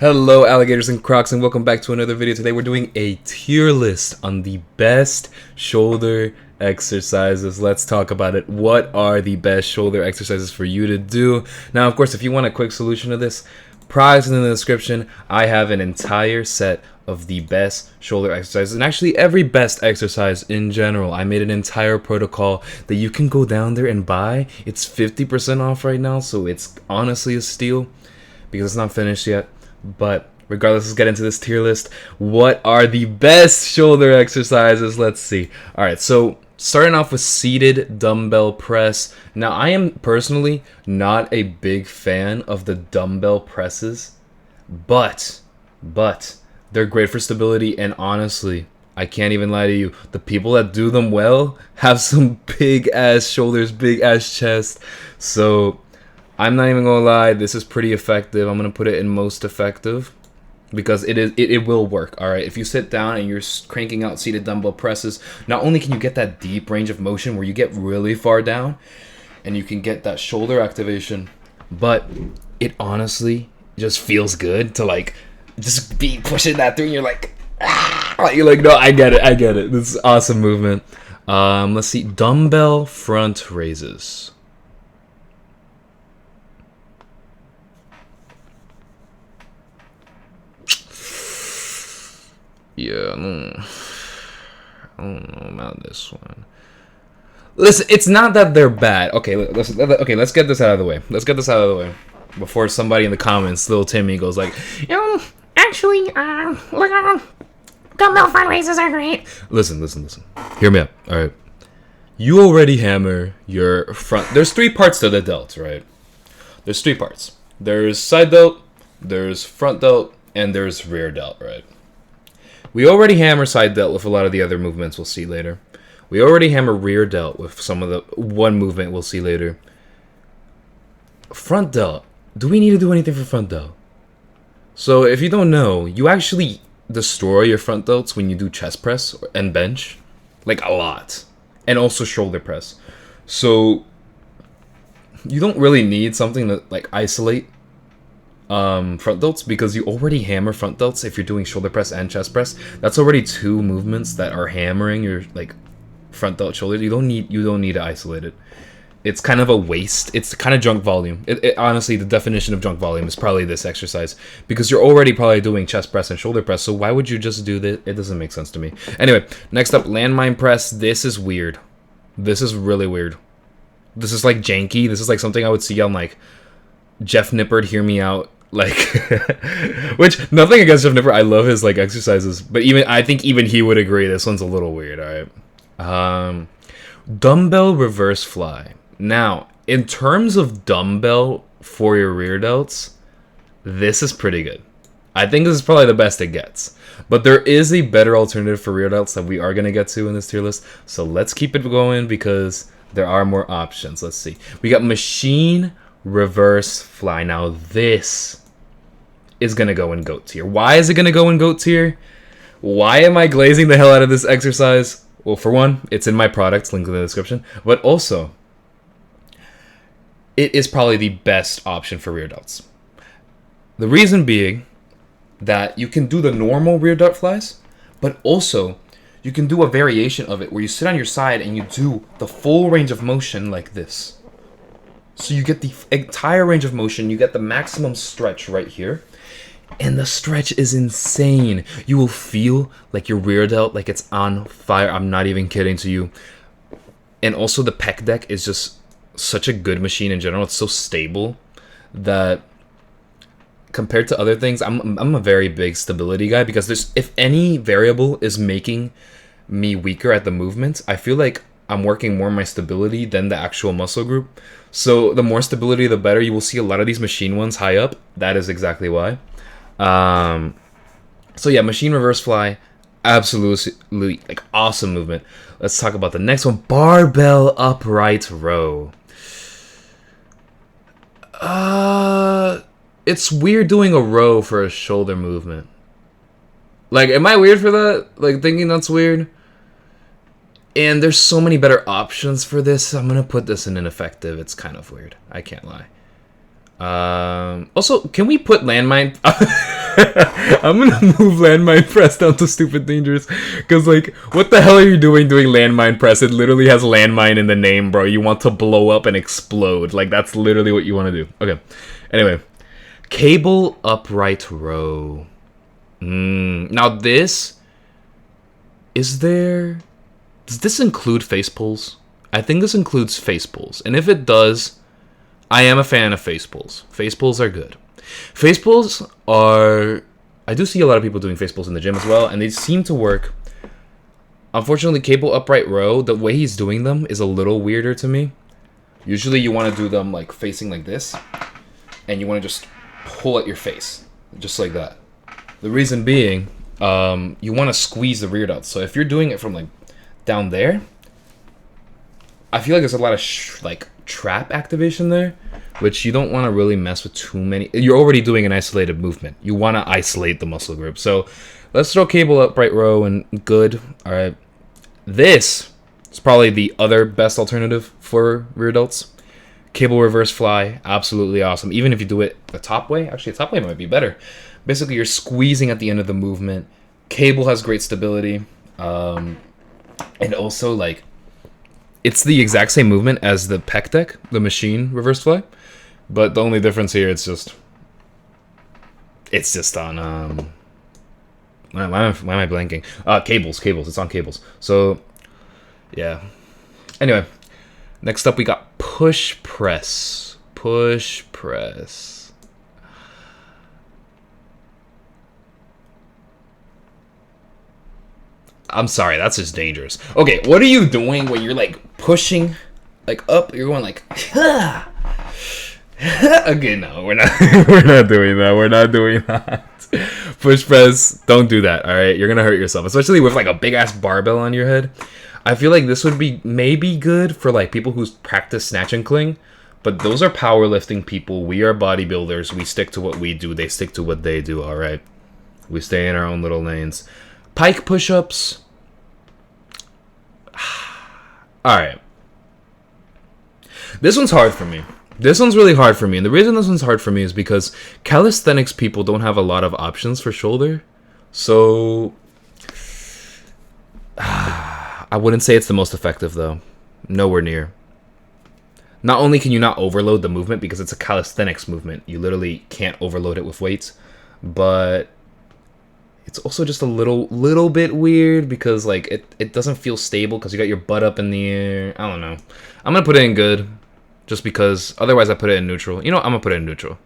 Hello alligators and crocs, and welcome back to another video. Today we're doing a tier list on the best shoulder exercises. Let's talk about it. What are the best shoulder exercises for you to do? Now, of course, if you want a quick solution to this, prize in the description. I have an entire set of the best shoulder exercises, and actually every best exercise in general. I made an entire protocol that you can go down there and buy. It's 50% off right now, so it's honestly a steal because it's not finished yet. But regardless, let's get into this tier list. What are the best shoulder exercises? Let's see. All right, so starting off with seated dumbbell press. Now, I am personally not a big fan of the dumbbell presses, but they're great for stability, and honestly, I can't even lie to you, the people that do them well have some big ass shoulders, big ass chest. So I'm not even gonna lie, this is pretty effective. I'm gonna put it in most effective because it will work. All right, if you sit down and you're cranking out seated dumbbell presses, not only can you get that deep range of motion where you get really far down and you can get that shoulder activation, but it honestly just feels good to like just be pushing that through and you're like, ah! You're like, no, I get it. This is awesome movement. Let's see, dumbbell front raises. Yeah, I don't know about this one. Listen, it's not that they're bad. Okay, let's get this out of the way. Before somebody in the comments, little Timmy, goes like, actually, dumbbell front raises are great. Listen. Hear me out. All right. You already hammer your front. There's three parts to the delt, right? There's three parts. There's side delt, there's front delt, and there's rear delt, right? We already hammer side delt with a lot of the other movements we'll see later. We already hammer rear delt with some of the one movement we'll see later. Front delt. Do we need to do anything for front delt? So if you don't know, you actually destroy your front delts when you do chest press and bench. Like a lot. And also shoulder press. So you don't really need something to like isolate front delts because you already hammer front delts if you're doing shoulder press and chest press. That's already two movements that are hammering your like front delt shoulder. You don't need to isolate it. It's kind of a waste. It's kind of junk volume. Honestly, the definition of junk volume is probably this exercise because you're already probably doing chest press and shoulder press. So why would you just do this? It doesn't make sense to me. Anyway, next up, landmine press. This is weird. This is really weird. This is like janky. This is like something I would see on like Jeff Nippard, Hear Me Out. Like, which, nothing against Jeff Nippard. I love his like exercises, but I think even he would agree this one's a little weird. All right. Dumbbell reverse fly. Now, in terms of dumbbell for your rear delts, this is pretty good. I think this is probably the best it gets. But there is a better alternative for rear delts that we are going to get to in this tier list. So let's keep it going because there are more options. Let's see. We got machine reverse fly. Now this is going to go in GOAT tier. Why is it going to go in GOAT tier? Why am I glazing the hell out of this exercise? Well, for one, it's in my products, link in the description. But also, it is probably the best option for rear delts. The reason being that you can do the normal rear delt flies, but also you can do a variation of it where you sit on your side and you do the full range of motion like this. So you get the entire range of motion, you get the maximum stretch right here, and the stretch is insane. You will feel like your rear delt, like it's on fire. I'm not even kidding to you. And also the pec deck is just such a good machine in general. It's so stable that compared to other things, I'm a very big stability guy because if any variable is making me weaker at the movement, I feel like I'm working more on my stability than the actual muscle group. So the more stability, the better. You will see a lot of these machine ones high up. That is exactly why. So yeah, machine reverse fly, absolutely like awesome movement. Let's talk about the next one, barbell upright row. It's weird doing a row for a shoulder movement. Like, am I weird for that? Like, thinking that's weird? And there's so many better options for this. I'm gonna put this in ineffective. It's kind of weird. I can't lie. Also, can we put landmine? I'm gonna move landmine press down to stupid dangerous. Cause like, what the hell are you doing landmine press? It literally has landmine in the name, bro. You want to blow up and explode. Like, that's literally what you want to do. Okay. Anyway. Cable upright row. Now this... Does this include face pulls? I think this includes face pulls. And if it does, I am a fan of face pulls. Face pulls are good. Face pulls are... I do see a lot of people doing face pulls in the gym as well, and they seem to work. Unfortunately, cable upright row, the way he's doing them is a little weirder to me. Usually you want to do them like facing like this, and you want to just pull at your face, just like that. The reason being, you want to squeeze the rear delts. So if you're doing it from like down there, I feel like there's a lot of like trap activation there, which you don't want to really mess with too many. You're already doing an isolated movement. You want to isolate the muscle group. So let's throw cable upright row and good. All right. This is probably the other best alternative for rear delts. Cable reverse fly, absolutely awesome. Even if you do it the top way, actually the top way might be better. Basically, you're squeezing at the end of the movement. Cable has great stability. And also, like, it's the exact same movement as the pec deck, the machine reverse fly. But the only difference here, it's just on, why am I blanking? Cables. It's on cables. So, yeah. Anyway, next up we got push press. Push press. I'm sorry, that's just dangerous. Okay, what are you doing when you're like pushing like up? You're going like, okay, no, we're not we're not doing that. We're not doing that. Push press, don't do that, all right? You're gonna hurt yourself, especially with like a big ass barbell on your head. I feel like this would be maybe good for like people who practice snatch and cling, but those are powerlifting people. We are bodybuilders. We stick to what we do. They stick to what they do, all right? We stay in our own little lanes. Pike push-ups. All right. This one's hard for me. This one's really hard for me. And the reason this one's hard for me is because calisthenics people don't have a lot of options for shoulder. So I wouldn't say it's the most effective, though. Nowhere near. Not only can you not overload the movement because it's a calisthenics movement, you literally can't overload it with weights, but it's also just a little bit weird because like it doesn't feel stable because you got your butt up in the air. I don't know. I'm gonna put it in good just because otherwise I put it in neutral. You know what? I'm gonna put it in neutral.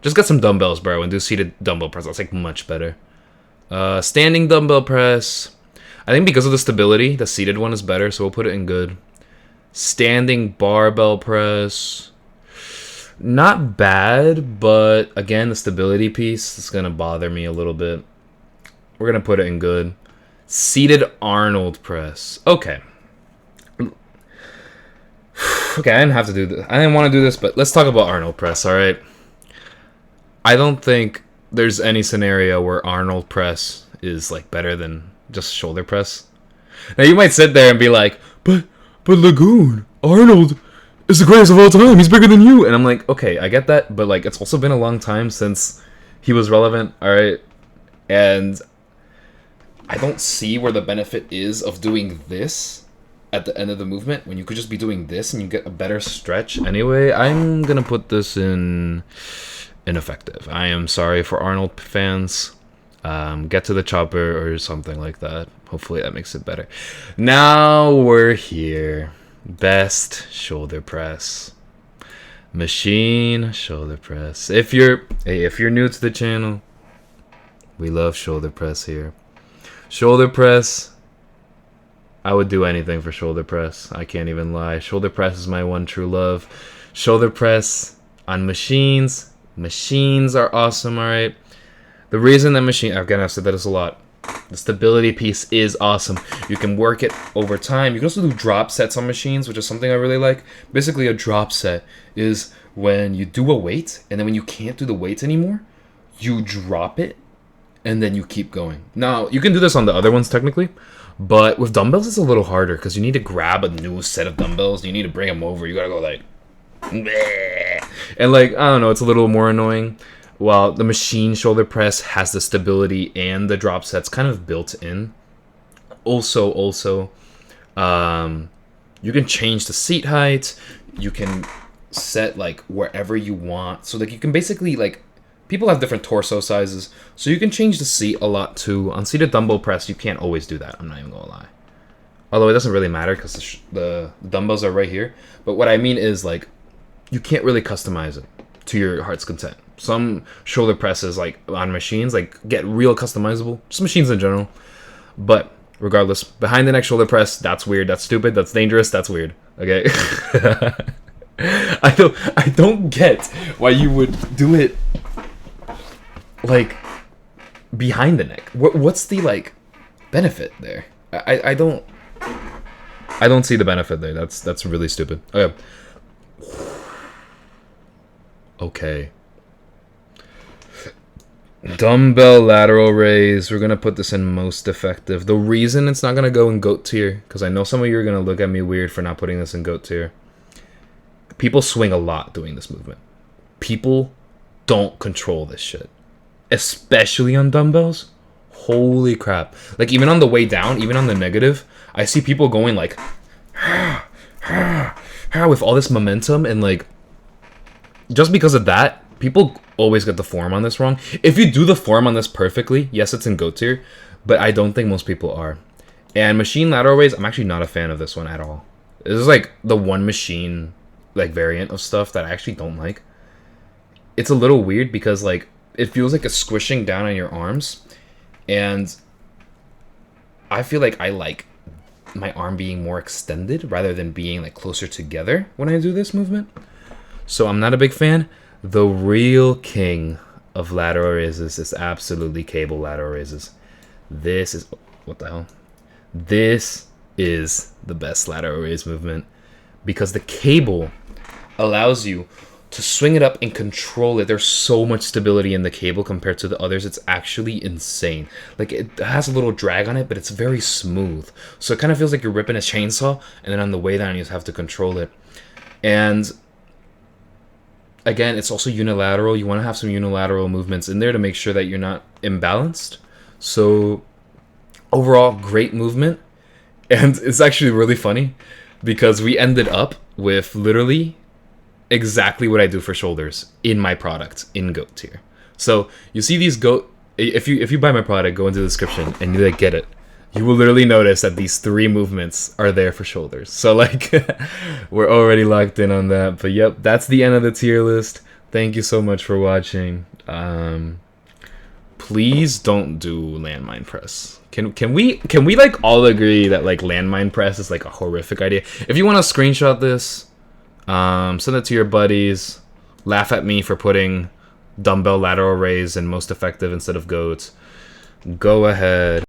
Just get some dumbbells, bro, and do seated dumbbell press. That's like much better. Standing dumbbell press. I think because of the stability, the seated one is better, so we'll put it in good. Standing barbell press. Not bad, but again, the stability piece is going to bother me a little bit. We're going to put it in good. Seated Arnold press. Okay. Okay, I didn't have to do this. I didn't want to do this, but let's talk about Arnold press, all right? I don't think there's any scenario where Arnold press is like better than just shoulder press. Now, you might sit there and be like, but Lagoon, Arnold is the greatest of all time. He's bigger than you. And I'm like, okay, I get that. But, like, it's also been a long time since he was relevant, all right? And I don't see where the benefit is of doing this at the end of the movement when you could just be doing this and you get a better stretch. Anyway, I'm going to put this in ineffective. I am sorry for Arnold fans. Get to the chopper or something like that. Hopefully that makes it better. Now we're here. Best shoulder press. Machine shoulder press. If you're new to the channel, we love shoulder press here. Shoulder press. I would do anything for shoulder press. I can't even lie. Shoulder press is my one true love. Shoulder press on machines. Machines are awesome, alright? The reason that machine, again, I've said that a lot. The stability piece is awesome. You can work it over time. You can also do drop sets on machines, which is something I really like. Basically, a drop set is when you do a weight, and then when you can't do the weights anymore, you drop it, and then you keep going. Now, you can do this on the other ones, technically, but with dumbbells, it's a little harder, because you need to grab a new set of dumbbells. You need to bring them over. You gotta go like, bleh. And like, I don't know, it's a little more annoying. while the machine shoulder press has the stability and the drop sets kind of built in. Also, you can change the seat height. You can set like wherever you want. So like you can basically like, people have different torso sizes, so you can change the seat a lot too. On seated dumbbell press, you can't always do that. I'm not even gonna lie. Although it doesn't really matter because the dumbbells are right here. But what I mean is like, you can't really customize it to your heart's content. Some shoulder presses like on machines like get real customizable. Just machines in general. But regardless, behind the neck shoulder press, that's weird, that's stupid, that's dangerous, that's weird. Okay. I don't get why you would do it like behind the neck. What's the like benefit there? I don't see the benefit there. That's really stupid. Okay. Okay. Dumbbell lateral raise. We're gonna put this in most effective. The reason it's not gonna go in GOAT tier, because I know some of you are gonna look at me weird for not putting this in GOAT tier. People swing a lot doing this movement. People don't control this shit, especially on dumbbells. Holy crap! Like even on the way down, even on the negative, I see people going like with all this momentum, and like just because of that, people always get the form on this wrong. If you do the form on this perfectly, yes, it's in GOAT tier, but I don't think most people are. And machine lateral raise, I'm actually not a fan of this one at all. This is like the one machine like variant of stuff that I actually don't like. It's a little weird because like it feels like it's squishing down on your arms, and I feel like I like my arm being more extended rather than being like closer together when I do this movement. So I'm not a big fan. The real king of lateral raises is absolutely cable lateral raises. This is, what the hell? This is the best lateral raise movement because the cable allows you to swing it up and control it. There's so much stability in the cable compared to the others. It's actually insane. Like it has a little drag on it, but it's very smooth. So it kind of feels like you're ripping a chainsaw, and then on the way down you just have to control it. And again, it's also unilateral. You want to have some unilateral movements in there to make sure that you're not imbalanced. So overall, great movement. And it's actually really funny because we ended up with literally exactly what I do for shoulders in my product in GOAT tier. So you see these GOAT, if you buy my product, go into the description and you like get it, you will literally notice that these 3 movements are there for shoulders. So like we're already locked in on that. But yep, that's the end of the tier list. Thank you so much for watching. Please don't do landmine press. Can we like all agree that like landmine press is like a horrific idea? If you want to screenshot this, send it to your buddies. Laugh at me for putting dumbbell lateral raise in most effective instead of GOAT. Go ahead.